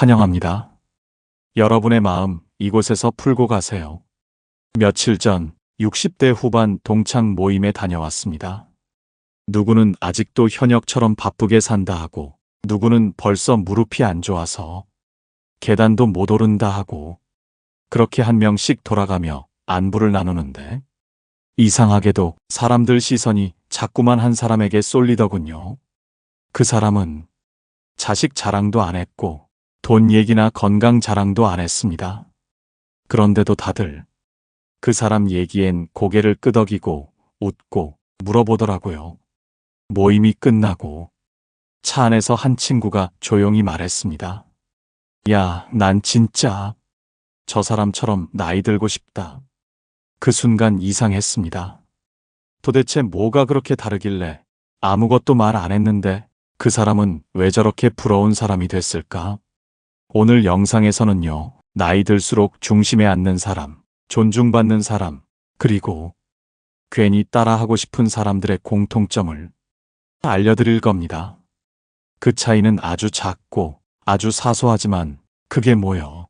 환영합니다. 여러분의 마음 이곳에서 풀고 가세요. 며칠 전 60대 후반 동창 모임에 다녀왔습니다. 누구는 아직도 현역처럼 바쁘게 산다 하고, 누구는 벌써 무릎이 안 좋아서 계단도 못 오른다 하고, 그렇게 한 명씩 돌아가며 안부를 나누는데, 이상하게도 사람들 시선이 자꾸만 한 사람에게 쏠리더군요. 그 사람은 자식 자랑도 안 했고, 돈 얘기나 건강 자랑도 안 했습니다. 그런데도 다들 그 사람 얘기엔 고개를 끄덕이고 웃고 물어보더라고요. 모임이 끝나고 차 안에서 한 친구가 조용히 말했습니다. 야, 난 진짜 저 사람처럼 나이 들고 싶다. 그 순간 이상했습니다. 도대체 뭐가 그렇게 다르길래 아무것도 말 안 했는데 그 사람은 왜 저렇게 부러운 사람이 됐을까? 오늘 영상에서는요, 나이 들수록 중심에 앉는 사람, 존중받는 사람, 그리고 괜히 따라하고 싶은 사람들의 공통점을 알려드릴 겁니다. 그 차이는 아주 작고 아주 사소하지만 그게 뭐여?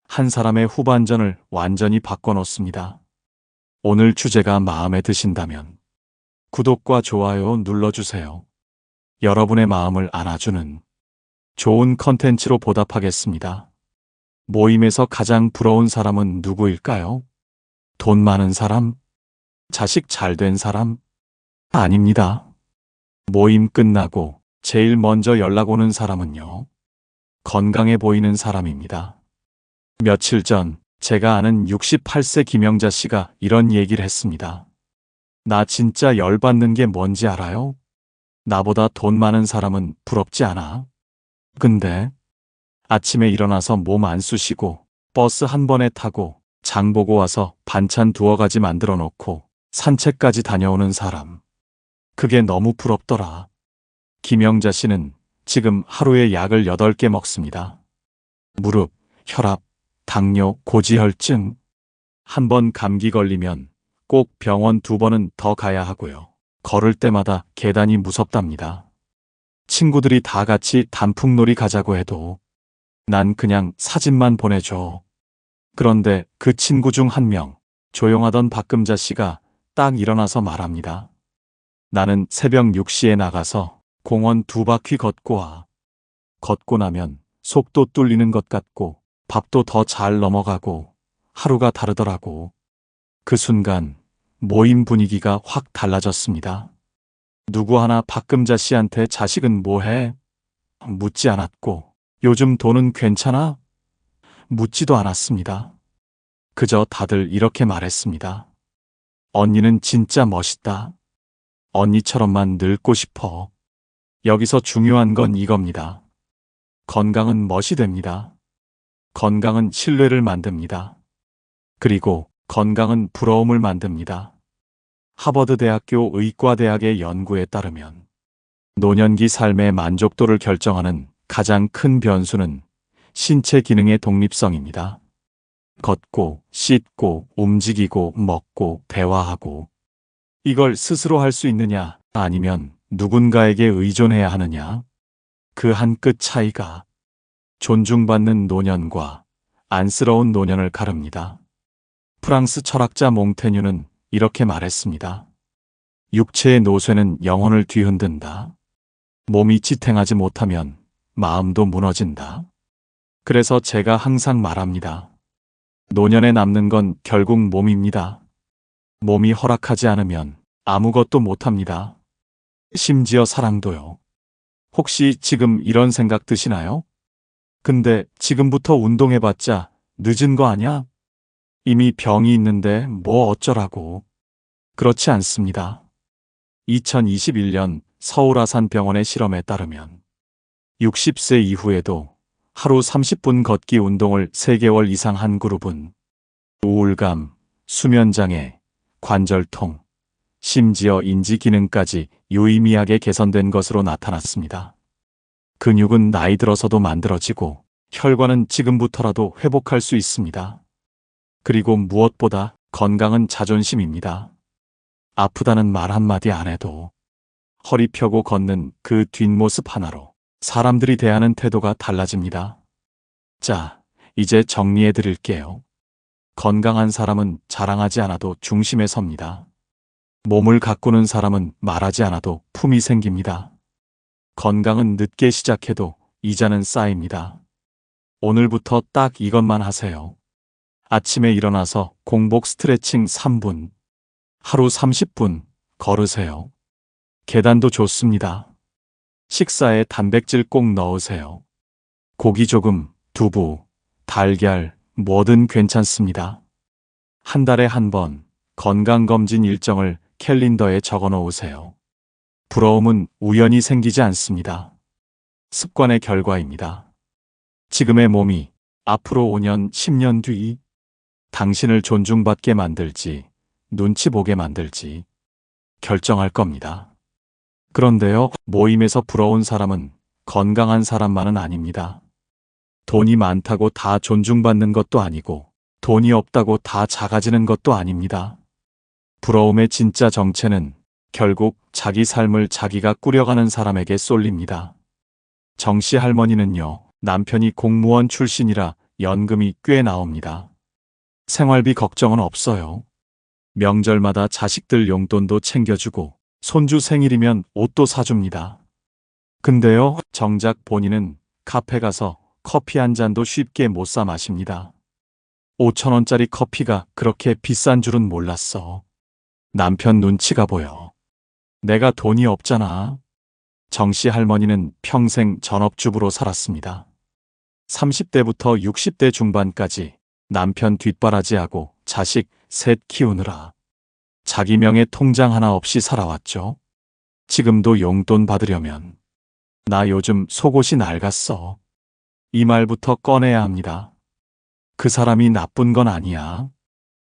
한 사람의 후반전을 완전히 바꿔놓습니다. 오늘 주제가 마음에 드신다면 구독과 좋아요 눌러주세요. 여러분의 마음을 안아주는 좋은 컨텐츠로 보답하겠습니다. 모임에서 가장 부러운 사람은 누구일까요? 돈 많은 사람? 자식 잘 된 사람? 아닙니다. 모임 끝나고 제일 먼저 연락 오는 사람은요, 건강해 보이는 사람입니다. 며칠 전 제가 아는 68세 김영자 씨가 이런 얘기를 했습니다. 나 진짜 열받는 게 뭔지 알아요? 나보다 돈 많은 사람은 부럽지 않아. 근데 아침에 일어나서 몸 안 쑤시고 버스 한 번에 타고 장 보고 와서 반찬 두어 가지 만들어 놓고 산책까지 다녀오는 사람. 그게 너무 부럽더라. 김영자 씨는 지금 하루에 약을 8개 먹습니다. 무릎, 혈압, 당뇨, 고지혈증. 한 번 감기 걸리면 꼭 병원 2번은 더 가야 하고요. 걸을 때마다 계단이 무섭답니다. 친구들이 다 같이 단풍놀이 가자고 해도 난 그냥 사진만 보내줘. 그런데 그 친구 중 한 명, 조용하던 박금자 씨가 딱 일어나서 말합니다. 나는 새벽 6시에 나가서 공원 2바퀴 걷고 와. 걷고 나면 속도 뚫리는 것 같고 밥도 더 잘 넘어가고 하루가 다르더라고. 그 순간 모임 분위기가 확 달라졌습니다. 누구 하나 박금자 씨한테 자식은 뭐해? 묻지 않았고, 요즘 돈은 괜찮아? 묻지도 않았습니다. 그저 다들 이렇게 말했습니다. 언니는 진짜 멋있다. 언니처럼만 늙고 싶어. 여기서 중요한 건 이겁니다. 건강은 멋이 됩니다. 건강은 신뢰를 만듭니다. 그리고 건강은 부러움을 만듭니다. 하버드 대학교 의과대학의 연구에 따르면 노년기 삶의 만족도를 결정하는 가장 큰 변수는 신체 기능의 독립성입니다. 걷고, 씻고, 움직이고, 먹고, 대화하고. 이걸 스스로 할 수 있느냐, 아니면 누군가에게 의존해야 하느냐. 그 한 끗 차이가 존중받는 노년과 안쓰러운 노년을 가릅니다. 프랑스 철학자 몽테뉴는 이렇게 말했습니다. 육체의 노쇠는 영혼을 뒤흔든다. 몸이 지탱하지 못하면 마음도 무너진다. 그래서 제가 항상 말합니다. 노년에 남는 건 결국 몸입니다. 몸이 허락하지 않으면 아무것도 못합니다. 심지어 사랑도요. 혹시 지금 이런 생각 드시나요? 근데 지금부터 운동해봤자 늦은 거 아냐? 이미 병이 있는데 뭐 어쩌라고. 그렇지 않습니다. 2021년 서울 아산병원의 실험에 따르면 60세 이후에도 하루 30분 걷기 운동을 3개월 이상 한 그룹은 우울감, 수면장애, 관절통, 심지어 인지기능까지 유의미하게 개선된 것으로 나타났습니다. 근육은 나이 들어서도 만들어지고 혈관은 지금부터라도 회복할 수 있습니다. 그리고 무엇보다 건강은 자존심입니다. 아프다는 말 한마디 안 해도 허리 펴고 걷는 그 뒷모습 하나로 사람들이 대하는 태도가 달라집니다. 자, 이제 정리해 드릴게요. 건강한 사람은 자랑하지 않아도 중심에 섭니다. 몸을 가꾸는 사람은 말하지 않아도 품이 생깁니다. 건강은 늦게 시작해도 이자는 쌓입니다. 오늘부터 딱 이것만 하세요. 아침에 일어나서 공복 스트레칭 3분, 하루 30분 걸으세요. 계단도 좋습니다. 식사에 단백질 꼭 넣으세요. 고기 조금, 두부, 달걀, 뭐든 괜찮습니다. 한 달에 한 번 건강검진 일정을 캘린더에 적어 놓으세요. 부러움은 우연히 생기지 않습니다. 습관의 결과입니다. 지금의 몸이 앞으로 5년, 10년 뒤 당신을 존중받게 만들지, 눈치 보게 만들지 결정할 겁니다. 그런데요, 모임에서 부러운 사람은 건강한 사람만은 아닙니다. 돈이 많다고 다 존중받는 것도 아니고, 돈이 없다고 다 작아지는 것도 아닙니다. 부러움의 진짜 정체는 결국 자기 삶을 자기가 꾸려가는 사람에게 쏠립니다. 정씨 할머니는요, 남편이 공무원 출신이라 연금이 꽤 나옵니다. 생활비 걱정은 없어요. 명절마다 자식들 용돈도 챙겨주고, 손주 생일이면 옷도 사줍니다. 근데요, 정작 본인은 카페 가서 커피 한 잔도 쉽게 못 사 마십니다. 5,000원짜리 커피가 그렇게 비싼 줄은 몰랐어. 남편 눈치가 보여. 내가 돈이 없잖아. 정씨 할머니는 평생 전업주부로 살았습니다. 30대부터 60대 중반까지 남편 뒷바라지하고 자식 셋 키우느라 자기 명의 통장 하나 없이 살아왔죠. 지금도 용돈 받으려면 나 요즘 속옷이 낡았어. 이 말부터 꺼내야 합니다. 그 사람이 나쁜 건 아니야.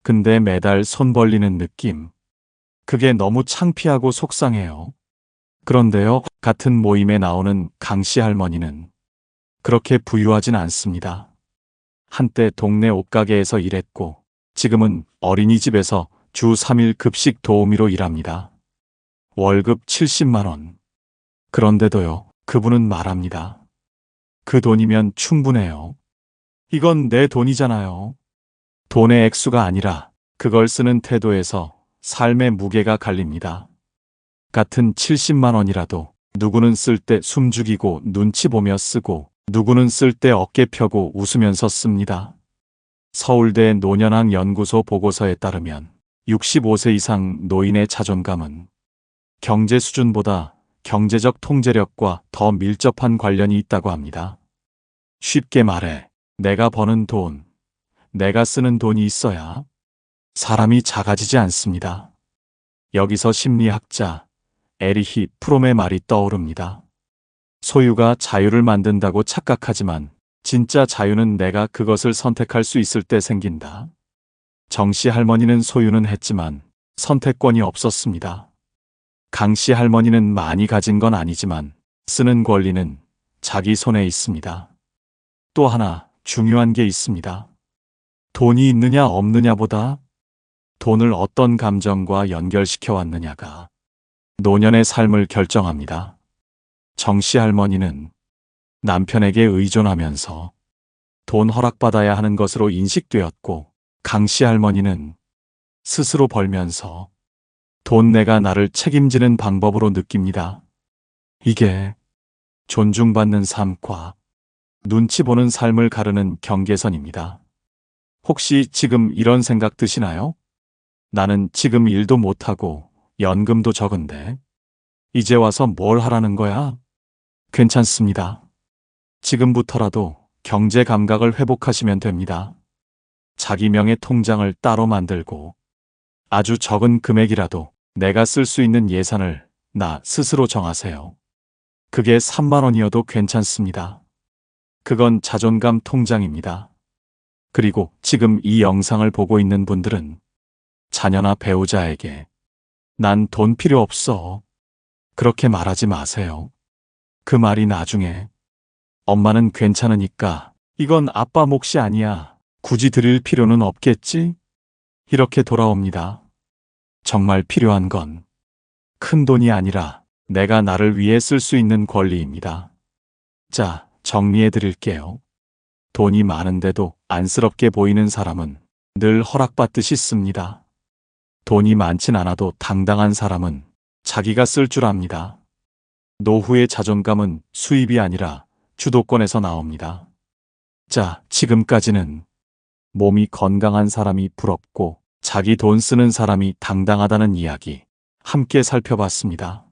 근데 매달 손 벌리는 느낌. 그게 너무 창피하고 속상해요. 그런데요, 같은 모임에 나오는 강씨 할머니는 그렇게 부유하진 않습니다. 한때 동네 옷가게에서 일했고, 지금은 어린이집에서 주 3일 급식 도우미로 일합니다. 월급 70만 원. 그런데도요, 그분은 말합니다. 그 돈이면 충분해요. 이건 내 돈이잖아요. 돈의 액수가 아니라 그걸 쓰는 태도에서 삶의 무게가 갈립니다. 같은 70만 원이라도 누구는 쓸 때 숨죽이고 눈치 보며 쓰고, 누구는 쓸 때 어깨 펴고 웃으면서 씁니다. 서울대 노년학 연구소 보고서에 따르면 65세 이상 노인의 자존감은 경제 수준보다 경제적 통제력과 더 밀접한 관련이 있다고 합니다. 쉽게 말해, 내가 버는 돈, 내가 쓰는 돈이 있어야 사람이 작아지지 않습니다. 여기서 심리학자 에리히 프롬의 말이 떠오릅니다. 소유가 자유를 만든다고 착각하지만 진짜 자유는 내가 그것을 선택할 수 있을 때 생긴다. 정씨 할머니는 소유는 했지만 선택권이 없었습니다. 강씨 할머니는 많이 가진 건 아니지만 쓰는 권리는 자기 손에 있습니다. 또 하나 중요한 게 있습니다. 돈이 있느냐 없느냐보다 돈을 어떤 감정과 연결시켜 왔느냐가 노년의 삶을 결정합니다. 정씨 할머니는 남편에게 의존하면서 돈 허락받아야 하는 것으로 인식되었고, 강씨 할머니는 스스로 벌면서 돈 내가 나를 책임지는 방법으로 느낍니다. 이게 존중받는 삶과 눈치 보는 삶을 가르는 경계선입니다. 혹시 지금 이런 생각 드시나요? 나는 지금 일도 못하고 연금도 적은데 이제 와서 뭘 하라는 거야? 괜찮습니다. 지금부터라도 경제 감각을 회복하시면 됩니다. 자기 명의 통장을 따로 만들고 아주 적은 금액이라도 내가 쓸 수 있는 예산을 나 스스로 정하세요. 그게 3만 원이어도 괜찮습니다. 그건 자존감 통장입니다. 그리고 지금 이 영상을 보고 있는 분들은 자녀나 배우자에게 난 돈 필요 없어. 그렇게 말하지 마세요. 그 말이 나중에 엄마는 괜찮으니까 이건 아빠 몫이 아니야. 굳이 드릴 필요는 없겠지? 이렇게 돌아옵니다. 정말 필요한 건 큰 돈이 아니라 내가 나를 위해 쓸 수 있는 권리입니다. 자, 정리해 드릴게요. 돈이 많은데도 안쓰럽게 보이는 사람은 늘 허락받듯이 씁니다. 돈이 많진 않아도 당당한 사람은 자기가 쓸 줄 압니다. 노후의 자존감은 수입이 아니라 주도권에서 나옵니다. 자, 지금까지는 몸이 건강한 사람이 부럽고 자기 돈 쓰는 사람이 당당하다는 이야기 함께 살펴봤습니다.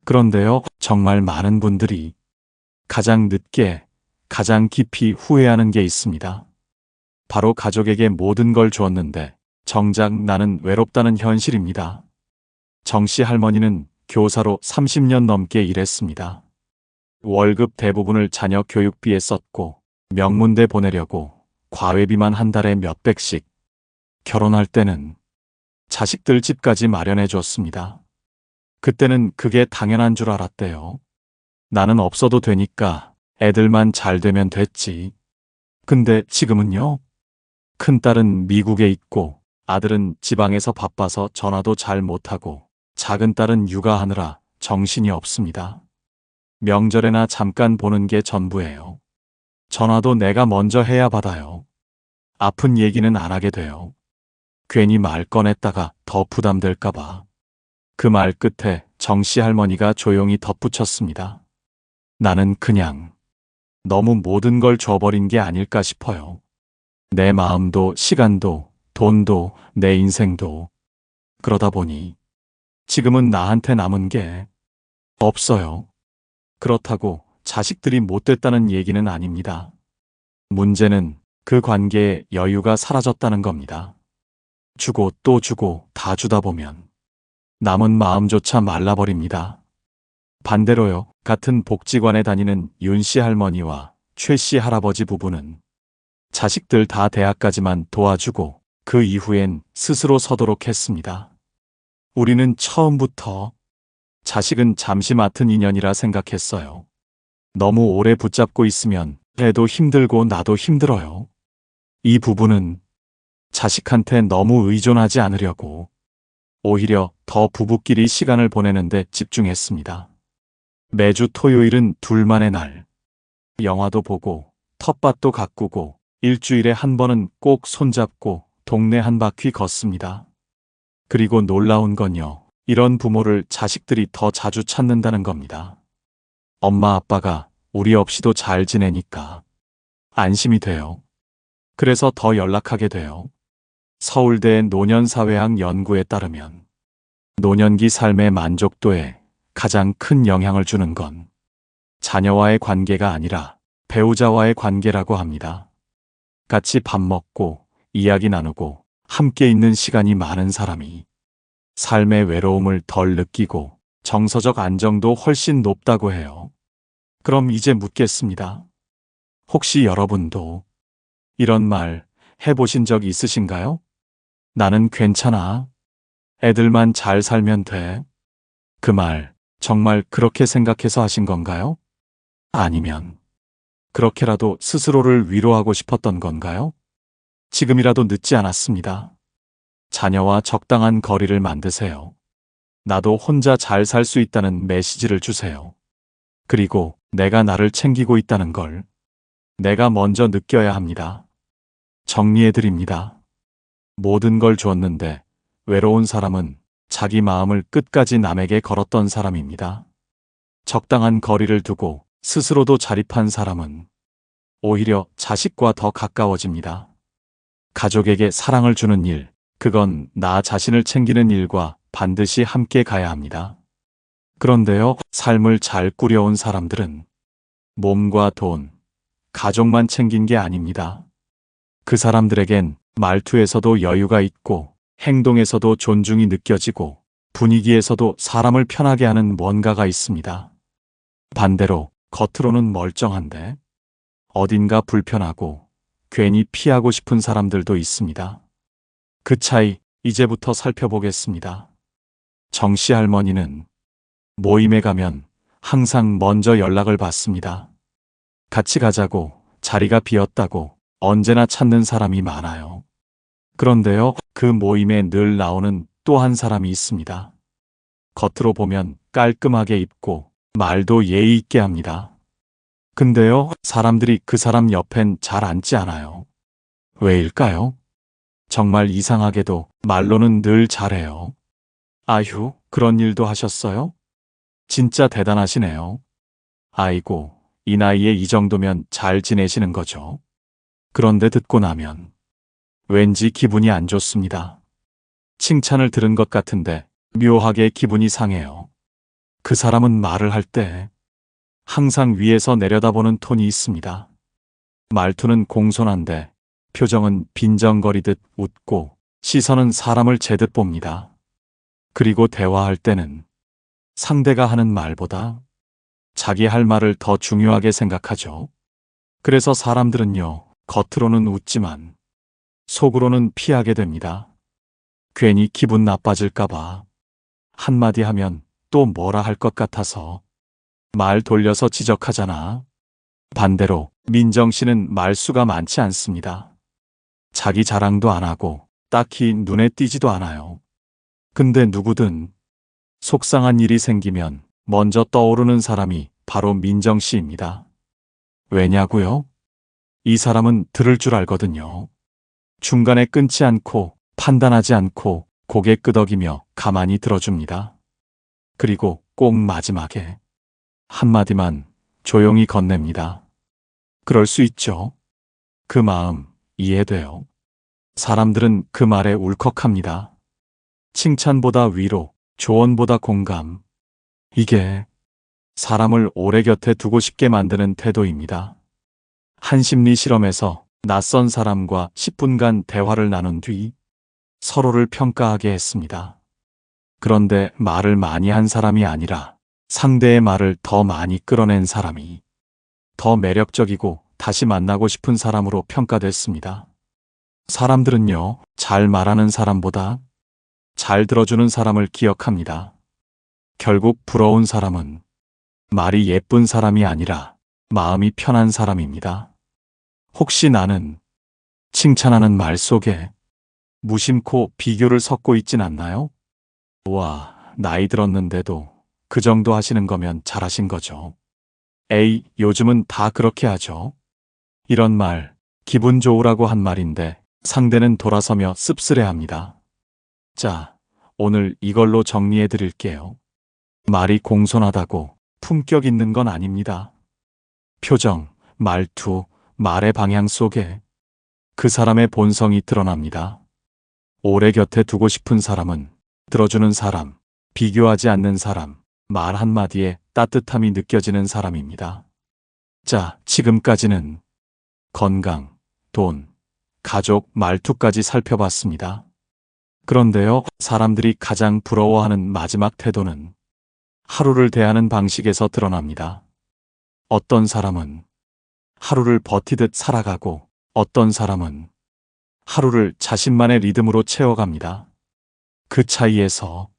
그런데요, 정말 많은 분들이 가장 늦게, 가장 깊이 후회하는 게 있습니다. 바로 가족에게 모든 걸 주었는데 정작 나는 외롭다는 현실입니다. 정씨 할머니는 교사로 30년 넘게 일했습니다. 월급 대부분을 자녀 교육비에 썼고 명문대 보내려고 과외비만 한 달에 몇백씩, 결혼할 때는 자식들 집까지 마련해 줬습니다. 그때는 그게 당연한 줄 알았대요. 나는 없어도 되니까 애들만 잘 되면 됐지. 근데 지금은요? 큰딸은 미국에 있고 아들은 지방에서 바빠서 전화도 잘 못하고 작은 딸은 육아하느라 정신이 없습니다. 명절에나 잠깐 보는 게 전부예요. 전화도 내가 먼저 해야 받아요. 아픈 얘기는 안 하게 돼요. 괜히 말 꺼냈다가 더 부담될까봐. 그 말 끝에 정씨 할머니가 조용히 덧붙였습니다. 나는 그냥 너무 모든 걸 줘버린 게 아닐까 싶어요. 내 마음도 시간도 돈도 내 인생도. 그러다 보니 지금은 나한테 남은 게 없어요. 그렇다고 자식들이 못됐다는 얘기는 아닙니다. 문제는 그 관계에 여유가 사라졌다는 겁니다. 주고 또 주고 다 주다 보면 남은 마음조차 말라버립니다. 반대로요, 같은 복지관에 다니는 윤 씨 할머니와 최 씨 할아버지 부부는 자식들 다 대학까지만 도와주고 그 이후엔 스스로 서도록 했습니다. 우리는 처음부터 자식은 잠시 맡은 인연이라 생각했어요. 너무 오래 붙잡고 있으면 애도 힘들고 나도 힘들어요. 이 부부는 자식한테 너무 의존하지 않으려고 오히려 더 부부끼리 시간을 보내는데 집중했습니다. 매주 토요일은 둘만의 날. 영화도 보고 텃밭도 가꾸고 일주일에 한 번은 꼭 손잡고 동네 한 바퀴 걷습니다. 그리고 놀라운 건요, 이런 부모를 자식들이 더 자주 찾는다는 겁니다. 엄마 아빠가 우리 없이도 잘 지내니까 안심이 돼요. 그래서 더 연락하게 돼요. 서울대 노년사회학 연구에 따르면 노년기 삶의 만족도에 가장 큰 영향을 주는 건 자녀와의 관계가 아니라 배우자와의 관계라고 합니다. 같이 밥 먹고 이야기 나누고 함께 있는 시간이 많은 사람이 삶의 외로움을 덜 느끼고 정서적 안정도 훨씬 높다고 해요. 그럼 이제 묻겠습니다. 혹시 여러분도 이런 말 해보신 적 있으신가요? 나는 괜찮아. 애들만 잘 살면 돼. 그 말 정말 그렇게 생각해서 하신 건가요? 아니면 그렇게라도 스스로를 위로하고 싶었던 건가요? 지금이라도 늦지 않았습니다. 자녀와 적당한 거리를 만드세요. 나도 혼자 잘 살 수 있다는 메시지를 주세요. 그리고 내가 나를 챙기고 있다는 걸 내가 먼저 느껴야 합니다. 정리해드립니다. 모든 걸 주었는데 외로운 사람은 자기 마음을 끝까지 남에게 걸었던 사람입니다. 적당한 거리를 두고 스스로도 자립한 사람은 오히려 자식과 더 가까워집니다. 가족에게 사랑을 주는 일, 그건 나 자신을 챙기는 일과 반드시 함께 가야 합니다. 그런데요, 삶을 잘 꾸려온 사람들은 몸과 돈, 가족만 챙긴 게 아닙니다. 그 사람들에겐 말투에서도 여유가 있고 행동에서도 존중이 느껴지고 분위기에서도 사람을 편하게 하는 뭔가가 있습니다. 반대로 겉으로는 멀쩡한데 어딘가 불편하고 괜히 피하고 싶은 사람들도 있습니다. 그 차이 이제부터 살펴보겠습니다. 정씨 할머니는 모임에 가면 항상 먼저 연락을 받습니다. 같이 가자고, 자리가 비었다고 언제나 찾는 사람이 많아요. 그런데요, 그 모임에 늘 나오는 또 한 사람이 있습니다. 겉으로 보면 깔끔하게 입고 말도 예의 있게 합니다. 근데요, 사람들이 그 사람 옆엔 잘 앉지 않아요. 왜일까요? 정말 이상하게도 말로는 늘 잘해요. 아휴, 그런 일도 하셨어요? 진짜 대단하시네요. 아이고, 이 나이에 이 정도면 잘 지내시는 거죠. 그런데 듣고 나면 왠지 기분이 안 좋습니다. 칭찬을 들은 것 같은데 묘하게 기분이 상해요. 그 사람은 말을 할 때 항상 위에서 내려다보는 톤이 있습니다. 말투는 공손한데 표정은 빈정거리듯 웃고 시선은 사람을 제듯 봅니다. 그리고 대화할 때는 상대가 하는 말보다 자기 할 말을 더 중요하게 생각하죠. 그래서 사람들은요, 겉으로는 웃지만 속으로는 피하게 됩니다. 괜히 기분 나빠질까봐 한마디 하면 또 뭐라 할 것 같아서 말 돌려서 지적하잖아. 반대로 민정 씨는 말수가 많지 않습니다. 자기 자랑도 안 하고 딱히 눈에 띄지도 않아요. 근데 누구든 속상한 일이 생기면 먼저 떠오르는 사람이 바로 민정 씨입니다. 왜냐고요? 이 사람은 들을 줄 알거든요. 중간에 끊지 않고 판단하지 않고 고개 끄덕이며 가만히 들어줍니다. 그리고 꼭 마지막에 한마디만 조용히 건넵니다. 그럴 수 있죠. 그 마음 이해돼요. 사람들은 그 말에 울컥합니다. 칭찬보다 위로, 조언보다 공감. 이게 사람을 오래 곁에 두고 싶게 만드는 태도입니다. 한 심리 실험에서 낯선 사람과 10분간 대화를 나눈 뒤 서로를 평가하게 했습니다. 그런데 말을 많이 한 사람이 아니라 상대의 말을 더 많이 끌어낸 사람이 더 매력적이고 다시 만나고 싶은 사람으로 평가됐습니다. 사람들은요, 잘 말하는 사람보다 잘 들어주는 사람을 기억합니다. 결국 부러운 사람은 말이 예쁜 사람이 아니라 마음이 편한 사람입니다. 혹시 나는 칭찬하는 말 속에 무심코 비교를 섞고 있진 않나요? 와, 나이 들었는데도 그 정도 하시는 거면 잘하신 거죠. 에이, 요즘은 다 그렇게 하죠. 이런 말, 기분 좋으라고 한 말인데 상대는 돌아서며 씁쓸해합니다. 자, 오늘 이걸로 정리해 드릴게요. 말이 공손하다고 품격 있는 건 아닙니다. 표정, 말투, 말의 방향 속에 그 사람의 본성이 드러납니다. 오래 곁에 두고 싶은 사람은 들어주는 사람, 비교하지 않는 사람, 말 한마디에 따뜻함이 느껴지는 사람입니다. 자, 지금까지는 건강, 돈, 가족, 말투까지 살펴봤습니다. 그런데요, 사람들이 가장 부러워하는 마지막 태도는 하루를 대하는 방식에서 드러납니다. 어떤 사람은 하루를 버티듯 살아가고 어떤 사람은 하루를 자신만의 리듬으로 채워갑니다. 그 차이에서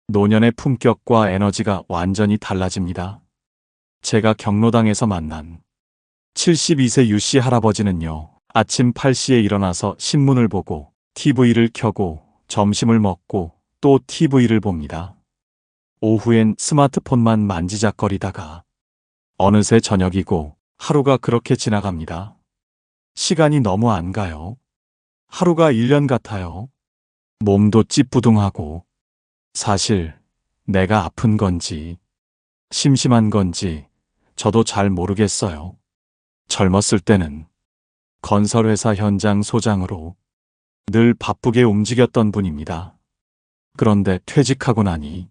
노년의 품격과 에너지가 완전히 달라집니다. 제가 경로당에서 만난 72세 유씨 할아버지는요, 아침 8시에 일어나서 신문을 보고 TV를 켜고 점심을 먹고 또 TV를 봅니다. 오후엔 스마트폰만 만지작거리다가 어느새 저녁이고 하루가 그렇게 지나갑니다. 시간이 너무 안 가요. 하루가 1년 같아요. 몸도 찌뿌둥하고 사실 내가 아픈 건지 심심한 건지 저도 잘 모르겠어요. 젊었을 때는 건설회사 현장 소장으로 늘 바쁘게 움직였던 분입니다. 그런데 퇴직하고 나니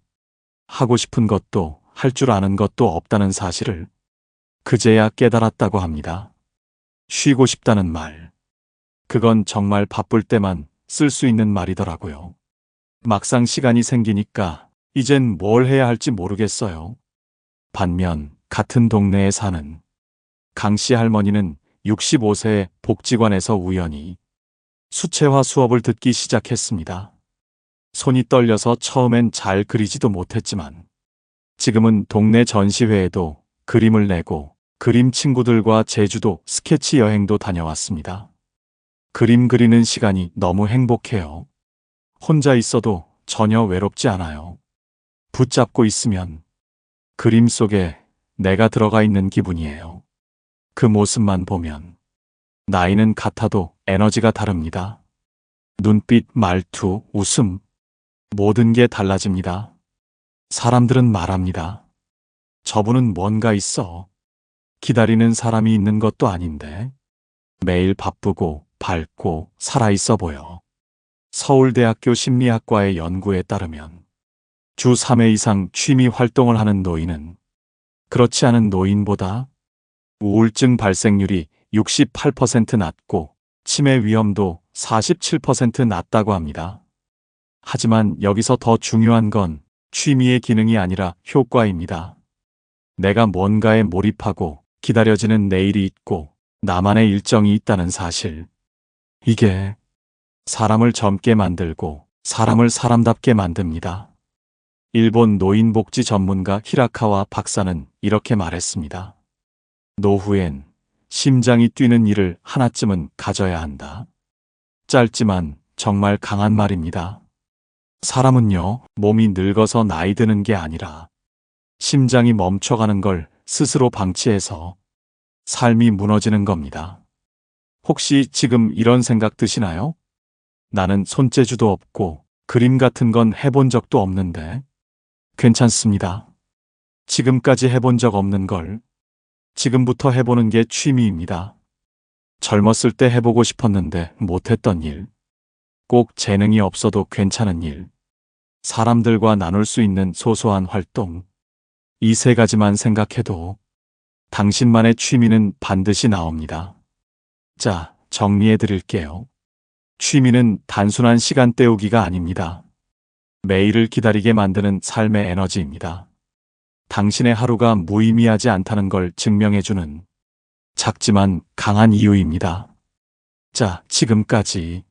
하고 싶은 것도 할 줄 아는 것도 없다는 사실을 그제야 깨달았다고 합니다. 쉬고 싶다는 말. 그건 정말 바쁠 때만 쓸 수 있는 말이더라고요. 막상 시간이 생기니까 이젠 뭘 해야 할지 모르겠어요. 반면 같은 동네에 사는 강씨 할머니는 65세에 복지관에서 우연히 수채화 수업을 듣기 시작했습니다. 손이 떨려서 처음엔 잘 그리지도 못했지만 지금은 동네 전시회에도 그림을 내고 그림 친구들과 제주도 스케치 여행도 다녀왔습니다. 그림 그리는 시간이 너무 행복해요. 혼자 있어도 전혀 외롭지 않아요. 붙잡고 있으면 그림 속에 내가 들어가 있는 기분이에요. 그 모습만 보면 나이는 같아도 에너지가 다릅니다. 눈빛, 말투, 웃음, 모든 게 달라집니다. 사람들은 말합니다. 저분은 뭔가 있어. 기다리는 사람이 있는 것도 아닌데 매일 바쁘고 밝고 살아있어 보여. 서울대학교 심리학과의 연구에 따르면 주 3회 이상 취미 활동을 하는 노인은 그렇지 않은 노인보다 우울증 발생률이 68% 낮고 치매 위험도 47% 낮다고 합니다. 하지만 여기서 더 중요한 건 취미의 기능이 아니라 효과입니다. 내가 뭔가에 몰입하고 기다려지는 내일이 있고 나만의 일정이 있다는 사실. 이게 사람을 젊게 만들고 사람을 사람답게 만듭니다. 일본 노인복지 전문가 히라카와 박사는 이렇게 말했습니다. 노후엔 심장이 뛰는 일을 하나쯤은 가져야 한다. 짧지만 정말 강한 말입니다. 사람은요, 몸이 늙어서 나이 드는 게 아니라 심장이 멈춰가는 걸 스스로 방치해서 삶이 무너지는 겁니다. 혹시 지금 이런 생각 드시나요? 나는 손재주도 없고 그림 같은 건 해본 적도 없는데 괜찮습니다. 지금까지 해본 적 없는 걸 지금부터 해보는 게 취미입니다. 젊었을 때 해보고 싶었는데 못했던 일, 꼭 재능이 없어도 괜찮은 일, 사람들과 나눌 수 있는 소소한 활동, 이 세 가지만 생각해도 당신만의 취미는 반드시 나옵니다. 자, 정리해 드릴게요. 취미는 단순한 시간 때우기가 아닙니다. 매일을 기다리게 만드는 삶의 에너지입니다. 당신의 하루가 무의미하지 않다는 걸 증명해주는 작지만 강한 이유입니다. 자, 지금까지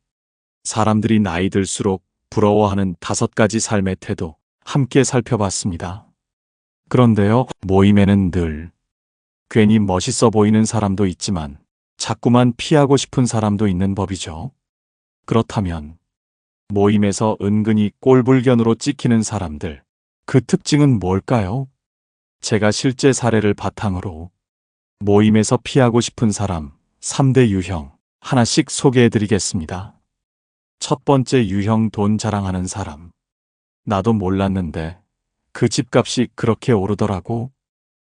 사람들이 나이 들수록 부러워하는 5가지 삶의 태도 함께 살펴봤습니다. 그런데요, 모임에는 늘 괜히 멋있어 보이는 사람도 있지만 자꾸만 피하고 싶은 사람도 있는 법이죠. 그렇다면 모임에서 은근히 꼴불견으로 찍히는 사람들, 그 특징은 뭘까요? 제가 실제 사례를 바탕으로 모임에서 피하고 싶은 사람 3대 유형 하나씩 소개해 드리겠습니다. 첫 번째 유형, 돈 자랑하는 사람. 나도 몰랐는데 그 집값이 그렇게 오르더라고.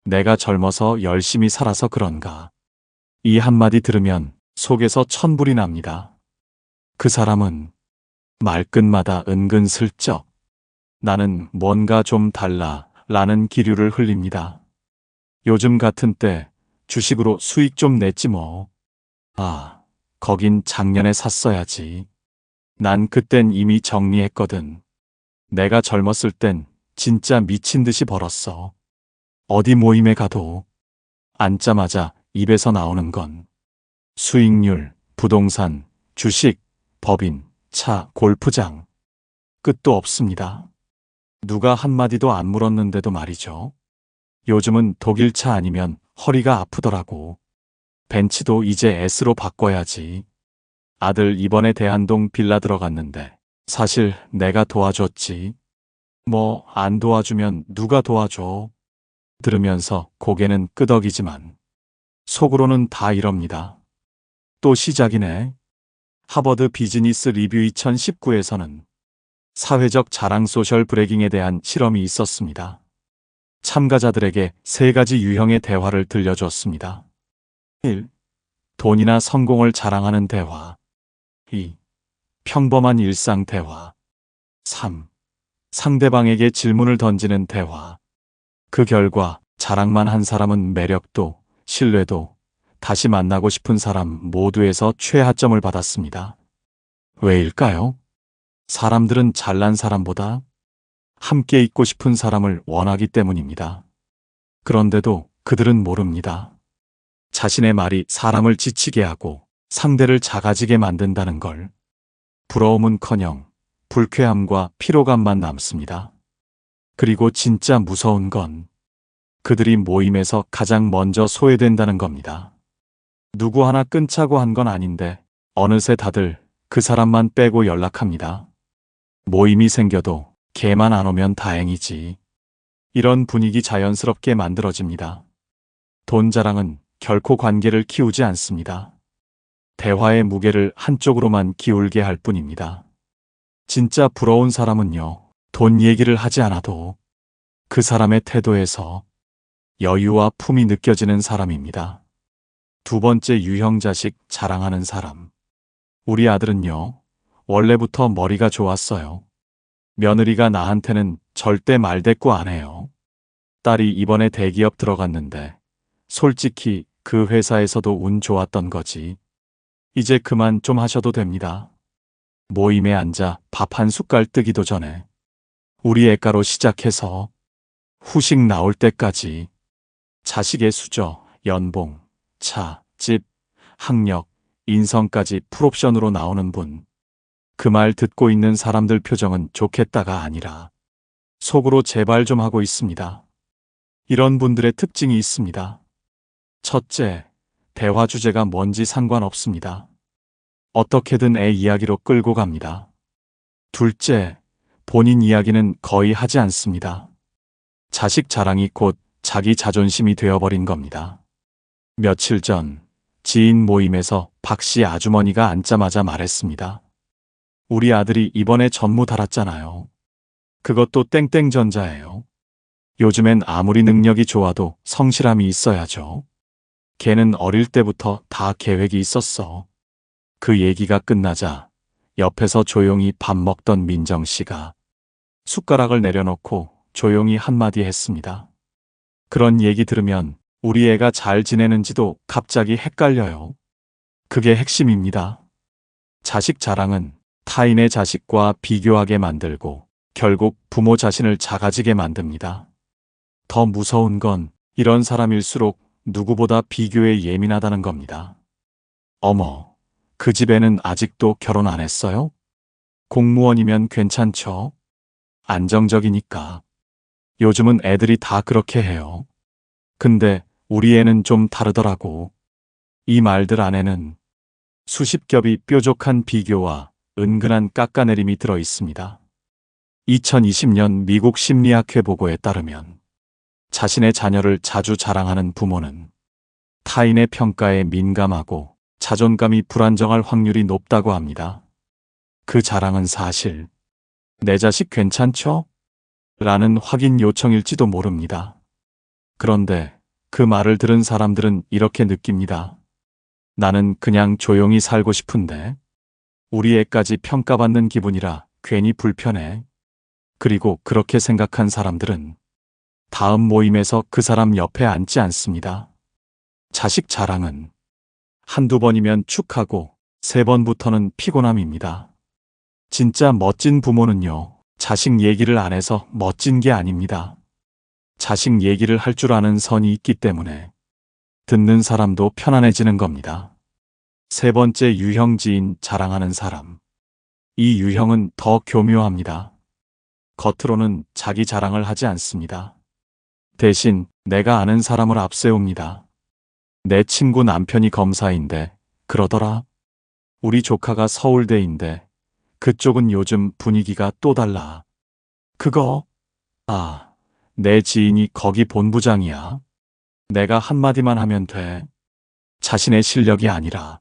내가 젊어서 열심히 살아서 그런가. 이 한마디 들으면 속에서 천불이 납니다. 그 사람은 말끝마다 은근슬쩍 나는 뭔가 좀 달라 라는 기류를 흘립니다. 요즘 같은 때 주식으로 수익 좀 냈지 뭐. 아, 거긴 작년에 샀어야지. 난 그땐 이미 정리했거든. 내가 젊었을 땐 진짜 미친 듯이 벌었어. 어디 모임에 가도 앉자마자 입에서 나오는 건 수익률, 부동산, 주식, 법인, 차, 골프장. 끝도 없습니다. 누가 한마디도 안 물었는데도 말이죠. 요즘은 독일차 아니면 허리가 아프더라고. 벤츠도 이제 S로 바꿔야지. 아들 이번에 대한동 빌라 들어갔는데 사실 내가 도와줬지. 뭐 안 도와주면 누가 도와줘. 들으면서 고개는 끄덕이지만 속으로는 다 이럽니다. 또 시작이네. 하버드 비즈니스 리뷰 2019에서는 사회적 자랑 소셜 브래깅에 대한 실험이 있었습니다. 참가자들에게 3가지 유형의 대화를 들려줬습니다. 1. 돈이나 성공을 자랑하는 대화. 2. 평범한 일상 대화. 3. 상대방에게 질문을 던지는 대화. 그 결과 자랑만 한 사람은 매력도, 신뢰도, 다시 만나고 싶은 사람 모두에서 최하점을 받았습니다. 왜일까요? 사람들은 잘난 사람보다 함께 있고 싶은 사람을 원하기 때문입니다. 그런데도 그들은 모릅니다. 자신의 말이 사람을 지치게 하고 상대를 작아지게 만든다는 걸. 부러움은커녕 불쾌함과 피로감만 남습니다. 그리고 진짜 무서운 건 그들이 모임에서 가장 먼저 소외된다는 겁니다. 누구 하나 끊자고 한 건 아닌데 어느새 다들 그 사람만 빼고 연락합니다. 모임이 생겨도 걔만 안 오면 다행이지. 이런 분위기 자연스럽게 만들어집니다. 돈 자랑은 결코 관계를 키우지 않습니다. 대화의 무게를 한쪽으로만 기울게 할 뿐입니다. 진짜 부러운 사람은요, 돈 얘기를 하지 않아도 그 사람의 태도에서 여유와 품이 느껴지는 사람입니다. 두 번째 유형 자식 자랑하는 사람. 우리 아들은요, 원래부터 머리가 좋았어요. 며느리가 나한테는 절대 말대꾸 안 해요. 딸이 이번에 대기업 들어갔는데 솔직히 그 회사에서도 운 좋았던 거지. 이제 그만 좀 하셔도 됩니다. 모임에 앉아 밥 한 숟갈 뜨기도 전에 우리 애가로 시작해서 후식 나올 때까지 자식의 수저, 연봉, 차, 집, 학력, 인성까지 풀옵션으로 나오는 분. 그 말 듣고 있는 사람들 표정은 좋겠다가 아니라 속으로 제발 좀 하고 있습니다. 이런 분들의 특징이 있습니다. 첫째, 대화 주제가 뭔지 상관없습니다. 어떻게든 애 이야기로 끌고 갑니다. 둘째, 본인 이야기는 거의 하지 않습니다. 자식 자랑이 곧 자기 자존심이 되어버린 겁니다. 며칠 전 지인 모임에서 박 씨 아주머니가 앉자마자 말했습니다. 우리 아들이 이번에 전무 달았잖아요. 그것도 땡땡전자예요. 요즘엔 아무리 능력이 좋아도 성실함이 있어야죠. 걔는 어릴 때부터 다 계획이 있었어. 그 얘기가 끝나자 옆에서 조용히 밥 먹던 민정 씨가 숟가락을 내려놓고 조용히 한마디 했습니다. 그런 얘기 들으면 우리 애가 잘 지내는지도 갑자기 헷갈려요. 그게 핵심입니다. 자식 자랑은 타인의 자식과 비교하게 만들고 결국 부모 자신을 작아지게 만듭니다. 더 무서운 건 이런 사람일수록 누구보다 비교에 예민하다는 겁니다. 어머, 그 집에는 아직도 결혼 안 했어요? 공무원이면 괜찮죠? 안정적이니까. 요즘은 애들이 다 그렇게 해요. 근데 우리 애는 좀 다르더라고. 이 말들 안에는 수십 겹이 뾰족한 비교와 은근한 깎아내림이 들어 있습니다. 2020년 미국 심리학회 보고에 따르면 자신의 자녀를 자주 자랑하는 부모는 타인의 평가에 민감하고 자존감이 불안정할 확률이 높다고 합니다. 그 자랑은 사실 내 자식 괜찮죠? 라는 확인 요청일지도 모릅니다. 그런데 그 말을 들은 사람들은 이렇게 느낍니다. 나는 그냥 조용히 살고 싶은데 우리 애까지 평가받는 기분이라 괜히 불편해. 그리고 그렇게 생각한 사람들은 다음 모임에서 그 사람 옆에 앉지 않습니다. 자식 자랑은 한두 번이면 축하고 세 번부터는 피곤함입니다. 진짜 멋진 부모는요, 자식 얘기를 안 해서 멋진 게 아닙니다. 자식 얘기를 할 줄 아는 선이 있기 때문에 듣는 사람도 편안해지는 겁니다. 세 번째 유형 지인 자랑하는 사람. 이 유형은 더 교묘합니다. 겉으로는 자기 자랑을 하지 않습니다. 대신 내가 아는 사람을 앞세웁니다. 내 친구 남편이 검사인데 그러더라. 우리 조카가 서울대인데 그쪽은 요즘 분위기가 또 달라. 그거? 내 지인이 거기 본부장이야. 내가 한마디만 하면 돼. 자신의 실력이 아니라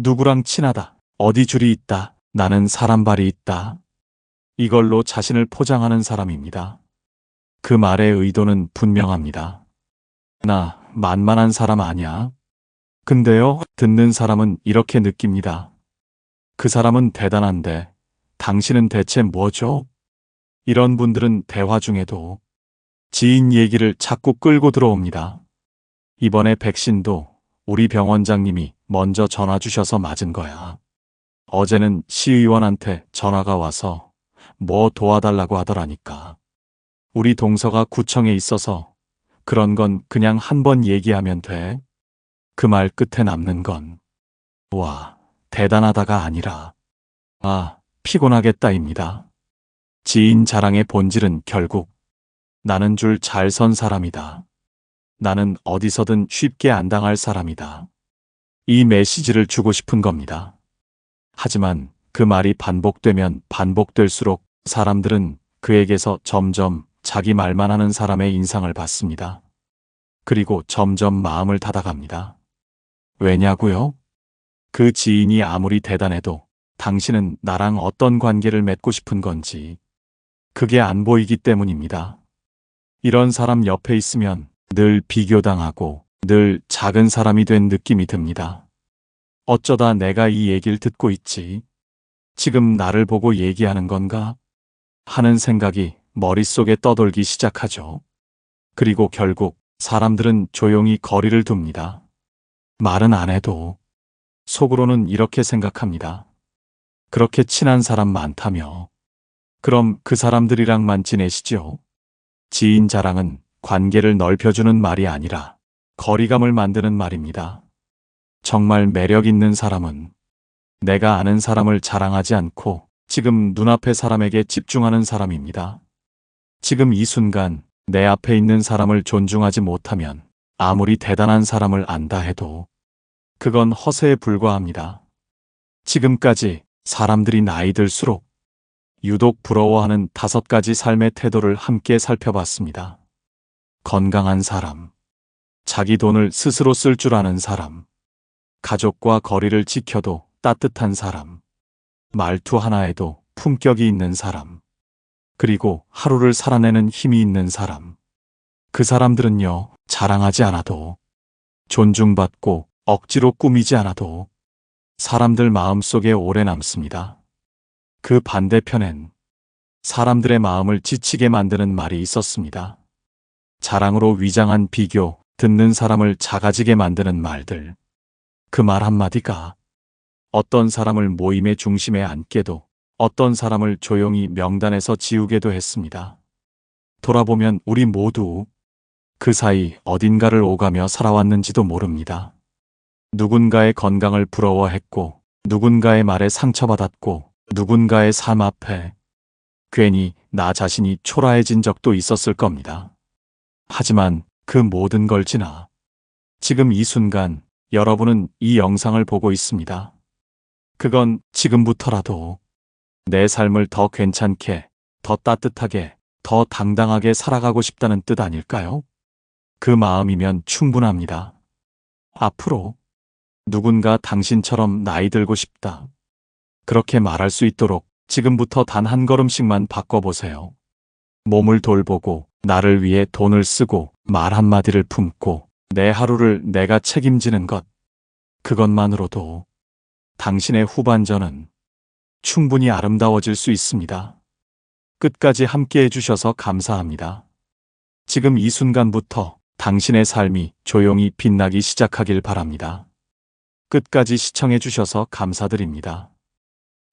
누구랑 친하다, 어디 줄이 있다, 나는 사람발이 있다. 이걸로 자신을 포장하는 사람입니다. 그 말의 의도는 분명합니다. 나 만만한 사람 아냐? 근데요, 듣는 사람은 이렇게 느낍니다. 그 사람은 대단한데 당신은 대체 뭐죠? 이런 분들은 대화 중에도 지인 얘기를 자꾸 끌고 들어옵니다. 이번에 백신도 우리 병원장님이 먼저 전화 주셔서 맞은 거야. 어제는 시의원한테 전화가 와서 뭐 도와달라고 하더라니까. 우리 동서가 구청에 있어서 그런 건 그냥 한 번 얘기하면 돼. 그 말 끝에 남는 건 와, 대단하다가 아니라 피곤하겠다입니다. 지인 자랑의 본질은 결국 나는 줄 잘 선 사람이다. 나는 어디서든 쉽게 안 당할 사람이다. 이 메시지를 주고 싶은 겁니다. 하지만 그 말이 반복되면 반복될수록 사람들은 그에게서 점점 자기 말만 하는 사람의 인상을 받습니다. 그리고 점점 마음을 닫아갑니다. 왜냐고요? 그 지인이 아무리 대단해도 당신은 나랑 어떤 관계를 맺고 싶은 건지 그게 안 보이기 때문입니다. 이런 사람 옆에 있으면 늘 비교당하고 늘 작은 사람이 된 느낌이 듭니다. 어쩌다 내가 이 얘기를 듣고 있지? 지금 나를 보고 얘기하는 건가? 하는 생각이 머릿속에 떠돌기 시작하죠. 그리고 결국 사람들은 조용히 거리를 둡니다. 말은 안 해도 속으로는 이렇게 생각합니다. 그렇게 친한 사람 많다며. 그럼 그 사람들이랑만 지내시죠? 지인 자랑은 관계를 넓혀주는 말이 아니라 거리감을 만드는 말입니다. 정말 매력 있는 사람은 내가 아는 사람을 자랑하지 않고 지금 눈앞의 사람에게 집중하는 사람입니다. 지금 이 순간 내 앞에 있는 사람을 존중하지 못하면 아무리 대단한 사람을 안다 해도 그건 허세에 불과합니다. 지금까지 사람들이 나이 들수록 유독 부러워하는 5가지 삶의 태도를 함께 살펴봤습니다. 건강한 사람, 자기 돈을 스스로 쓸 줄 아는 사람, 가족과 거리를 지켜도 따뜻한 사람, 말투 하나에도 품격이 있는 사람, 그리고 하루를 살아내는 힘이 있는 사람. 그 사람들은요, 자랑하지 않아도, 존중받고 억지로 꾸미지 않아도 사람들 마음속에 오래 남습니다. 그 반대편엔 사람들의 마음을 지치게 만드는 말이 있었습니다. 자랑으로 위장한 비교, 듣는 사람을 작아지게 만드는 말들. 그 말 한마디가 어떤 사람을 모임의 중심에 앉게도 어떤 사람을 조용히 명단에서 지우게도 했습니다. 돌아보면 우리 모두 그 사이 어딘가를 오가며 살아왔는지도 모릅니다. 누군가의 건강을 부러워했고, 누군가의 말에 상처받았고, 누군가의 삶 앞에 괜히 나 자신이 초라해진 적도 있었을 겁니다. 하지만 그 모든 걸 지나 지금 이 순간 여러분은 이 영상을 보고 있습니다. 그건 지금부터라도 내 삶을 더 괜찮게, 더 따뜻하게, 더 당당하게 살아가고 싶다는 뜻 아닐까요? 그 마음이면 충분합니다. 앞으로 누군가 당신처럼 나이 들고 싶다. 그렇게 말할 수 있도록 지금부터 단 한 걸음씩만 바꿔보세요. 몸을 돌보고 나를 위해 돈을 쓰고 말 한마디를 품고 내 하루를 내가 책임지는 것. 그것만으로도 당신의 후반전은 충분히 아름다워질 수 있습니다. 끝까지 함께 해주셔서 감사합니다. 지금 이 순간부터 당신의 삶이 조용히 빛나기 시작하길 바랍니다. 끝까지 시청해 주셔서 감사드립니다.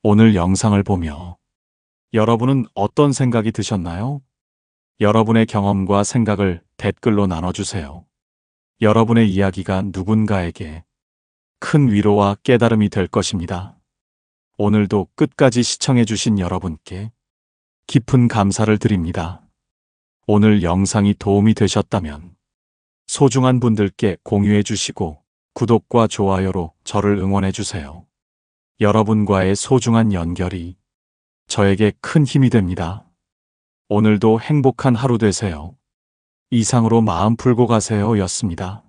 오늘 영상을 보며 여러분은 어떤 생각이 드셨나요? 여러분의 경험과 생각을 댓글로 나눠주세요. 여러분의 이야기가 누군가에게 큰 위로와 깨달음이 될 것입니다. 오늘도 끝까지 시청해 주신 여러분께 깊은 감사를 드립니다. 오늘 영상이 도움이 되셨다면 소중한 분들께 공유해 주시고 구독과 좋아요로 저를 응원해 주세요. 여러분과의 소중한 연결이 저에게 큰 힘이 됩니다. 오늘도 행복한 하루 되세요. 이상으로 마음 풀고 가세요 였습니다.